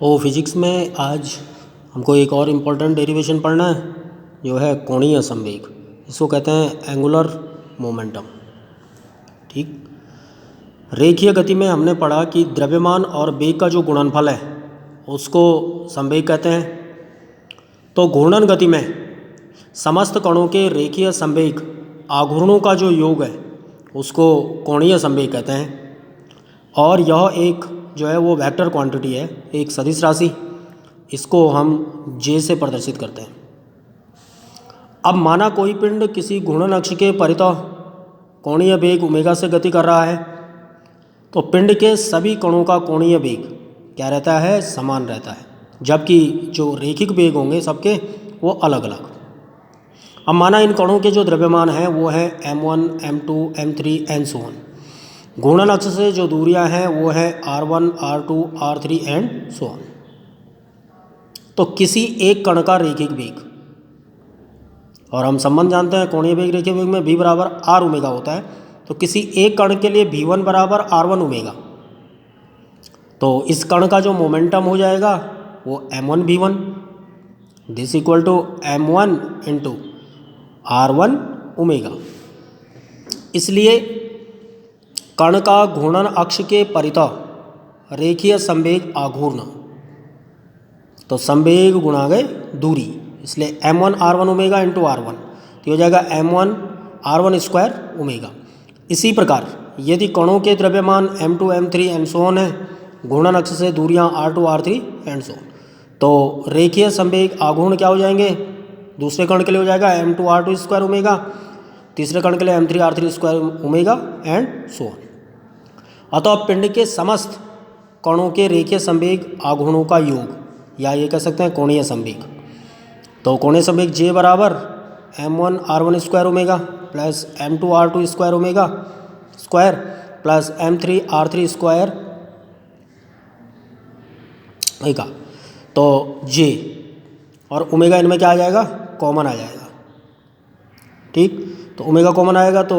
और फिजिक्स में आज हमको एक और इम्पोर्टेंट डेरिवेशन पढ़ना है, जो है कोणीय संवेग। इसको कहते हैं एंगुलर मोमेंटम। ठीक, रेखीय गति में हमने पढ़ा कि द्रव्यमान और वेग का जो गुणनफल है उसको संवेग कहते हैं। तो घूर्णन गति में समस्त कणों के रेखीय संवेग आघूर्णों का जो योग है उसको कोणीय संवेग कहते हैं। और यह एक जो है वो वेक्टर क्वांटिटी है, एक सदिश राशि। इसको हम जे से प्रदर्शित करते हैं। अब माना कोई पिंड किसी घूर्णन अक्ष के परितः कोणीय वेग ओमेगा से गति कर रहा है, तो पिंड के सभी कणों का कोणीय वेग क्या रहता है? समान रहता है, जबकि जो रैखिक वेग होंगे सबके वो अलग अलग। अब माना इन कणों के जो द्रव्यमान हैं वो है m1, m2, m3 and so on. घूर्णन अक्ष से जो दूरियां हैं वो है r1, r2, r3 and so on. तो किसी एक कण का रैखिक वेग, और हम संबंध जानते हैं कोणीय वेग रैखिक वेग में v बराबर r ओमेगा होता है, तो किसी एक कण के लिए v1 बराबर r1 ओमेगा, तो इस कण का जो मोमेंटम हो जाएगा वो m1 v1 this equal to m1 into r1 omega. इसलिए कण का घूर्णन अक्ष के परितः रेखीय संवेग आघूर्ण, तो संवेग गुणा गए दूरी, इसलिए m1 r1 omega into r1, तो हो जाएगा m1 r1 स्क्वायर ओमेगा। इसी प्रकार यदि कणों के द्रव्यमान m2, m3 and so on है, घूर्णन अक्ष से दूरियां r2, r3 and so on, तो रेखीय संवेग आघूर्ण क्या हो जाएंगे? दूसरे कण के लिए हो जाएगा m2 r2 स्क्वायर ओमेगा, तीसरे कण के लिए m3 r3 square omega and so on. अतः पिंड के समस्त कणों के रेखीय संवेग आघूर्णों का योग, या ये कह सकते हैं कोणीय संवेग। तो कोणीय संवेग J बराबर m1 r1 square omega plus m2 r2 square omega square plus m3 r3 square omega. तो J और ओमेगा इनमें क्या आ जाएगा? कॉमन आ जाएगा। ठीक, तो ओमेगा कॉमन आएगा तो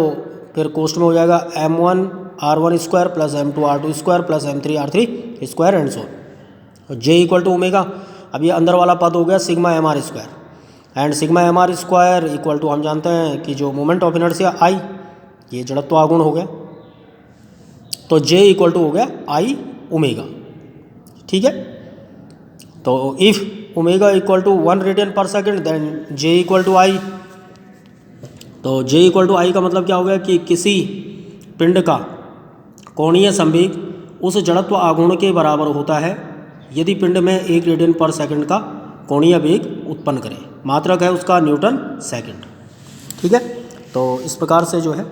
फिर कोष्ट में हो जाएगा m1 r1 square plus m2 r2 square plus m3 r3 square and so on. J equal to omega, अब ये अंदर वाला पद हो गया sigma M R square, and sigma M R square equal to हम जानते हैं कि जो मोमेंट ऑफ इनर्शिया I, ये जड़त्व आघूर्ण हो गया, तो J इक्वल टू हो गया I ओमेगा। ठीक है, तो if omega equal to 1 radian per second then J equal to I। तो J इक्वल टू I का मतलब क्या हो गया कि किसी पिंड का कोणीय संवेग उस जड़त्व आघूर्ण के बराबर होता है यदि पिंड में 1 रेडियन पर सेकंड का कोणीय वेग उत्पन्न करे। मात्रक है उसका न्यूटन सेकंड। ठीक है, तो इस प्रकार से जो है